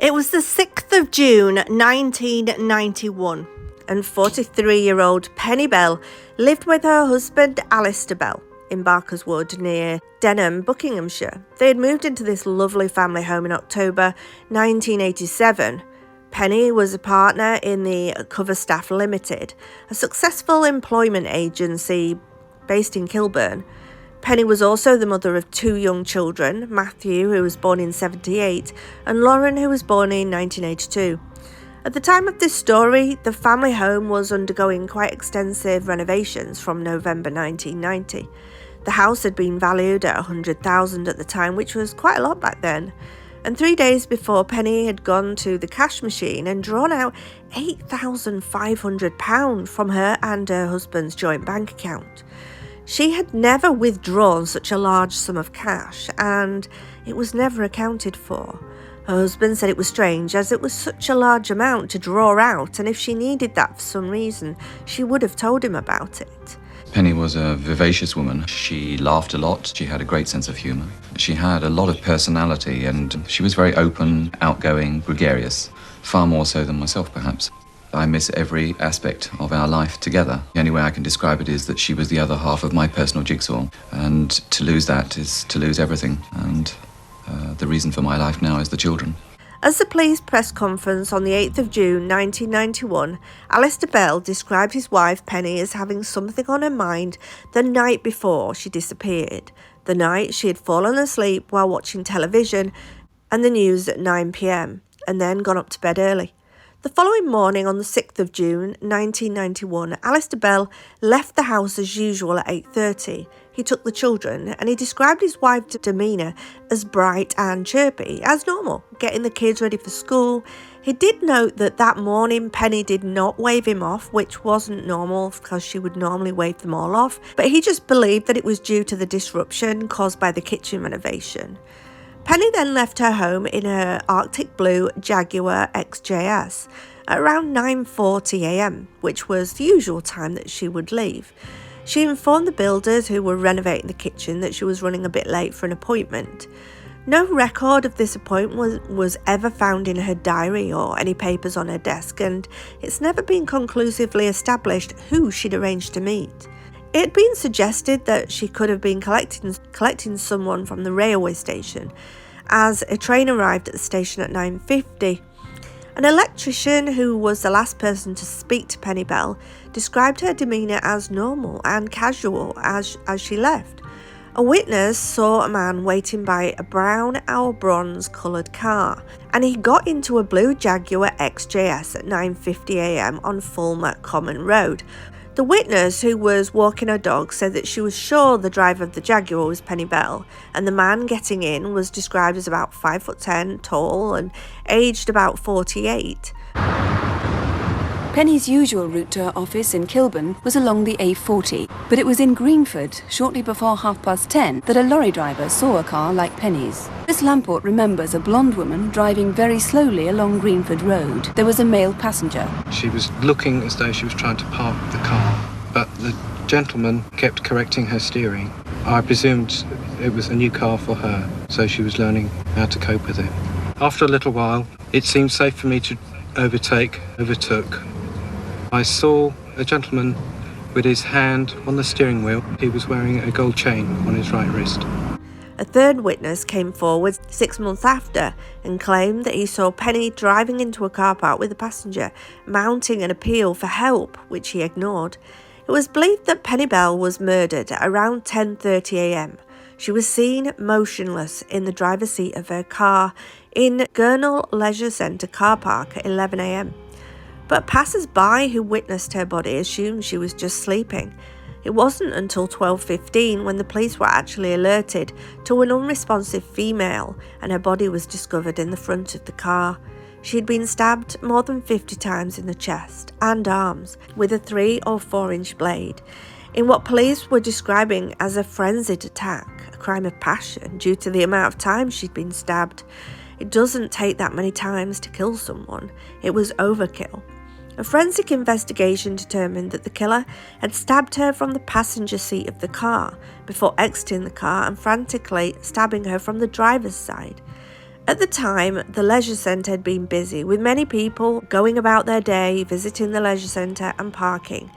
It was the 6th of June 1991 and 43-year-old Pennybell lived with her husband Alistair Bell in Barker's Wood near Denham, Buckinghamshire. They had moved into this lovely family home in October 1987. Penny was a partner in the Cover Staff Limited, a successful employment agency based in Kilburn. Penny was also the mother of two young children, Matthew, who was born in 1978, and Lauren, who was born in 1982. At the time of this story, the family home was undergoing quite extensive renovations from November 1990. The house had been valued at $100,000 at the time, which was quite a lot back then. And 3 days before, Penny had gone to the cash machine and drawn out £8,500 from her and her husband's joint bank account. She had never withdrawn such a large sum of cash, and it was never accounted for. Her husband said it was strange, as it was such a large amount to draw out, and if she needed that for some reason, she would have told him about it. Penny was a vivacious woman. She laughed a lot. She had a great sense of humour. She had a lot of personality, and she was very open, outgoing, gregarious, far more so than myself, perhaps. I miss every aspect of our life together. The only way I can describe it is that she was the other half of my personal jigsaw, and to lose that is to lose everything, and the reason for my life now is the children. At the police press conference on the 8th of June 1991, Alistair Bell described his wife Penny as having something on her mind the night before she disappeared. The night she had fallen asleep while watching television and the news at 9 p.m, and then gone up to bed early. The following morning, on the 6th of June 1991, Alistair Bell left the house as usual at 8:30. He took the children, and he described his wife's demeanour as bright and chirpy, as normal, getting the kids ready for school. He did note that that morning Penny did not wave him off, which wasn't normal because she would normally wave them all off, but he just believed that it was due to the disruption caused by the kitchen renovation. Penny then left her home in her Arctic Blue Jaguar XJS at around 9:40 a.m, which was the usual time that she would leave. She informed the builders who were renovating the kitchen that she was running a bit late for an appointment. No record of this appointment was ever found in her diary or any papers on her desk, and it's never been conclusively established who she'd arranged to meet. It had been suggested that she could have been collecting someone from the railway station, as a train arrived at the station at 9:50. An electrician, who was the last person to speak to Penny Bell, described her demeanour as normal and casual as she left. A witness saw a man waiting by a brown or bronze coloured car, and he got into a blue Jaguar XJS at 9:50 a.m. on Fulmer Common Road. The witness, who was walking her dog, said that she was sure the driver of the Jaguar was Penny Bell, and the man getting in was described as about 5'10", tall and aged about 48. Penny's usual route to her office in Kilburn was along the A40, but it was in Greenford, shortly before 10:30, that a lorry driver saw a car like Penny's. Miss Lamport remembers a blonde woman driving very slowly along Greenford Road. There was a male passenger. She was looking as though she was trying to park the car, but the gentleman kept correcting her steering. I presumed it was a new car for her, so she was learning how to cope with it. After a little while, it seemed safe for me to overtook. I saw a gentleman with his hand on the steering wheel. He was wearing a gold chain on his right wrist. A third witness came forward 6 months after and claimed that he saw Penny driving into a car park with a passenger, mounting an appeal for help, which he ignored. It was believed that Penny Bell was murdered at around 10:30 a.m. She was seen motionless in the driver's seat of her car in Gurnall Leisure Centre car park at 11 a.m. But passers-by who witnessed her body assumed she was just sleeping. It wasn't until 12:15 when the police were actually alerted to an unresponsive female, and her body was discovered in the front of the car. She had been stabbed more than 50 times in the chest and arms with a 3 or 4 inch blade, in what police were describing as a frenzied attack, a crime of passion due to the amount of times she'd been stabbed. It doesn't take that many times to kill someone. It was overkill. A forensic investigation determined that the killer had stabbed her from the passenger seat of the car before exiting the car and frantically stabbing her from the driver's side. At the time, the leisure centre had been busy, with many people going about their day, visiting the leisure centre and parking.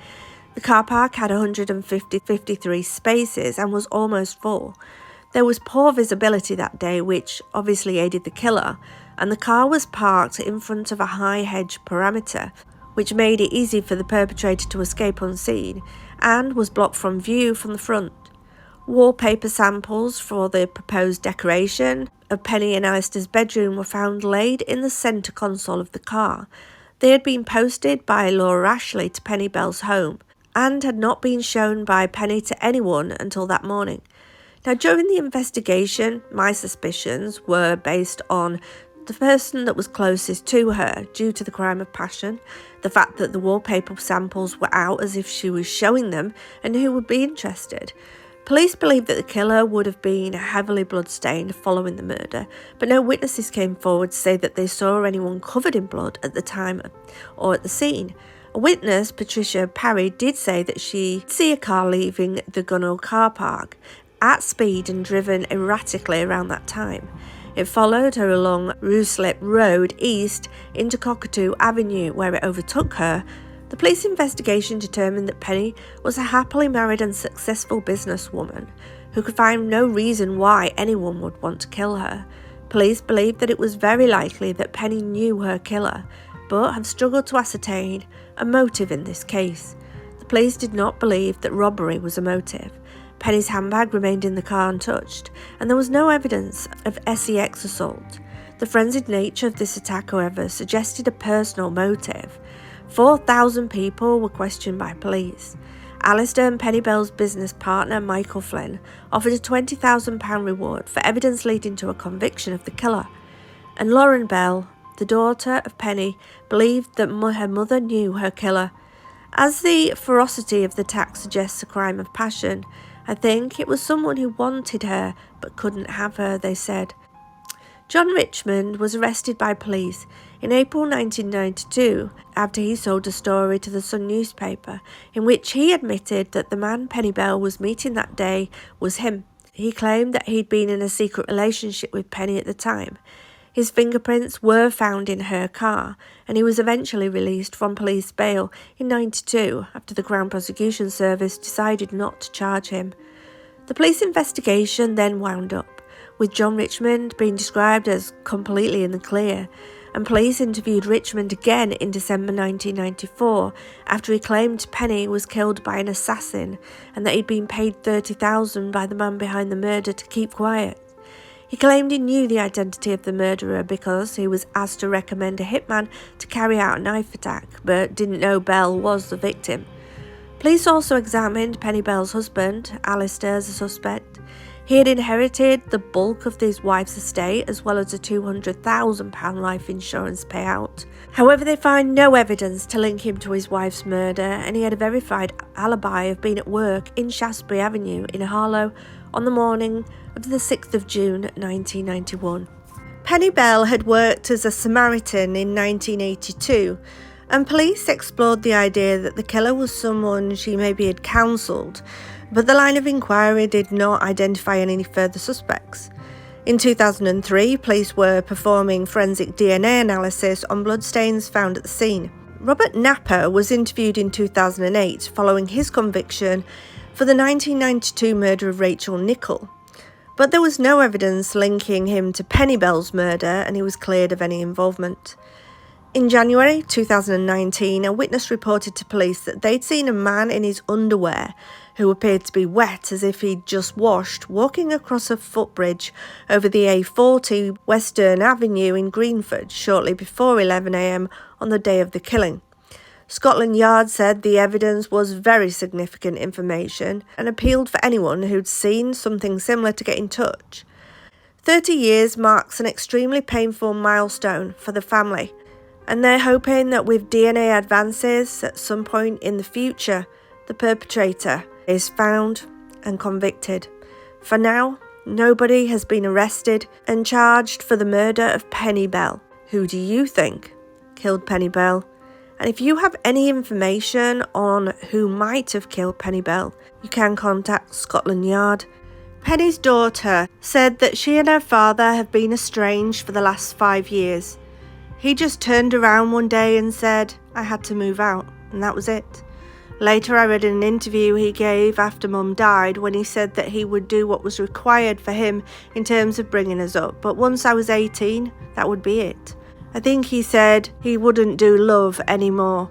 The car park had 153 spaces and was almost full. There was poor visibility that day, which obviously aided the killer, and the car was parked in front of a high hedge perimeter, which made it easy for the perpetrator to escape unseen, and was blocked from view from the front. Wallpaper samples for the proposed decoration of Penny and Alistair's bedroom were found laid in the centre console of the car. They had been posted by Laura Ashley to Pennybell's home and had not been shown by Penny to anyone until that morning. Now, during the investigation, my suspicions were based on the person that was closest to her due to the crime of passion, the fact that the wallpaper samples were out as if she was showing them, and who would be interested. Police believed that the killer would have been heavily bloodstained following the murder, but no witnesses came forward to say that they saw anyone covered in blood at the time or at the scene. A witness, Patricia Parry, did say that she see a car leaving the Gunnell car park at speed and driven erratically around that time. It followed her along Ruislip Road east into Cockatoo Avenue, where it overtook her. The police investigation determined that Penny was a happily married and successful businesswoman who could find no reason why anyone would want to kill her. Police believed that it was very likely that Penny knew her killer, but have struggled to ascertain a motive in this case. The police did not believe that robbery was a motive. Penny's handbag remained in the car untouched, and there was no evidence of sex assault. The frenzied nature of this attack, however, suggested a personal motive. 4,000 people were questioned by police. Alistair and Pennybell's business partner, Michael Flynn, offered a £20,000 reward for evidence leading to a conviction of the killer. And Lauren Bell, the daughter of Penny, believed that her mother knew her killer. As the ferocity of the attack suggests a crime of passion, I think it was someone who wanted her but couldn't have her, they said. John Richmond was arrested by police in April 1992 after he sold a story to the Sun newspaper in which he admitted that the man Pennybell was meeting that day was him. He claimed that he'd been in a secret relationship with Penny at the time. His fingerprints were found in her car, and he was eventually released from police bail in 1992 after the Crown Prosecution Service decided not to charge him. The police investigation then wound up, with John Richmond being described as completely in the clear, and police interviewed Richmond again in December 1994 after he claimed Penny was killed by an assassin and that he'd been paid $30,000 by the man behind the murder to keep quiet. He claimed he knew the identity of the murderer because he was asked to recommend a hitman to carry out a knife attack, but didn't know Bell was the victim. Police also examined Pennybell's husband, Alistair, as a suspect. He had inherited the bulk of his wife's estate as well as a £200,000 life insurance payout. However, they find no evidence to link him to his wife's murder, and he had a verified alibi of being at work in Shaftesbury Avenue in Harlow on the morning of the 6th of June 1991. Pennybell had worked as a Samaritan in 1982, and police explored the idea that the killer was someone she maybe had counselled, but the line of inquiry did not identify any further suspects. In 2003, police were performing forensic DNA analysis on bloodstains found at the scene. Robert Napper was interviewed in 2008 following his conviction for the 1992 murder of Rachel Nichol, but there was no evidence linking him to Pennybell's murder, and he was cleared of any involvement. In January 2019, a witness reported to police that they'd seen a man in his underwear who appeared to be wet as if he'd just washed, walking across a footbridge over the A40 Western Avenue in Greenford shortly before 11 a.m. on the day of the killing. Scotland Yard said the evidence was very significant information and appealed for anyone who'd seen something similar to get in touch. 30 years marks an extremely painful milestone for the family, and they're hoping that with DNA advances at some point in the future, the perpetrator is found and convicted. For now, nobody has been arrested and charged for the murder of Pennybell. Who do you think killed Pennybell? And if you have any information on who might have killed Pennybell, you can contact Scotland Yard. Penny's daughter said that she and her father have been estranged for the last 5 years. He just turned around one day and said, "I had to move out," and that was it. Later, I read in an interview he gave after Mum died when he said that he would do what was required for him in terms of bringing us up, but once I was 18, that would be it. I think he said he wouldn't do love anymore.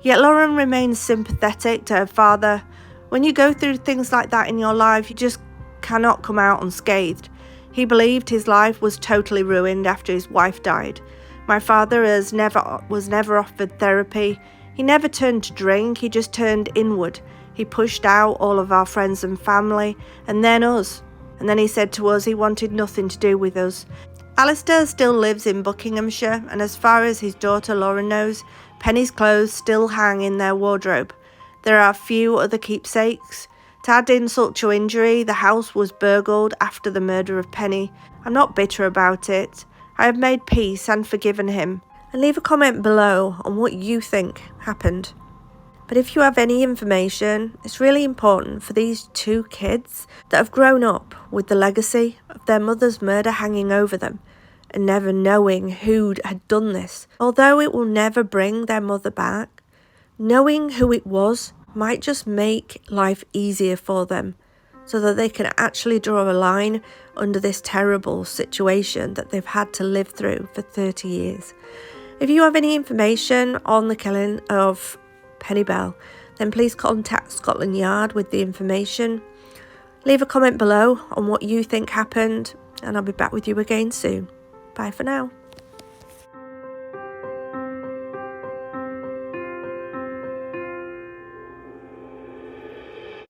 Yet Lauren remains sympathetic to her father. When you go through things like that in your life, you just cannot come out unscathed. He believed his life was totally ruined after his wife died. My father was never offered therapy. He never turned to drink, he just turned inward. He pushed out all of our friends and family, and then us. And then he said to us he wanted nothing to do with us. Alistair still lives in Buckinghamshire, and as far as his daughter Lauren knows, Penny's clothes still hang in their wardrobe. There are few other keepsakes. To add insult to injury, the house was burgled after the murder of Penny. I'm not bitter about it. I have made peace and forgiven him. And leave a comment below on what you think happened. But if you have any information, it's really important for these 2 kids that have grown up with the legacy of their mother's murder hanging over them and never knowing who had done this. Although it will never bring their mother back, knowing who it was might just make life easier for them so that they can actually draw a line under this terrible situation that they've had to live through for 30 years. If you have any information on the killing of Pennybell, then please contact Scotland Yard with the information. Leave a comment below on what you think happened, and I'll be back with you again soon. Bye for now.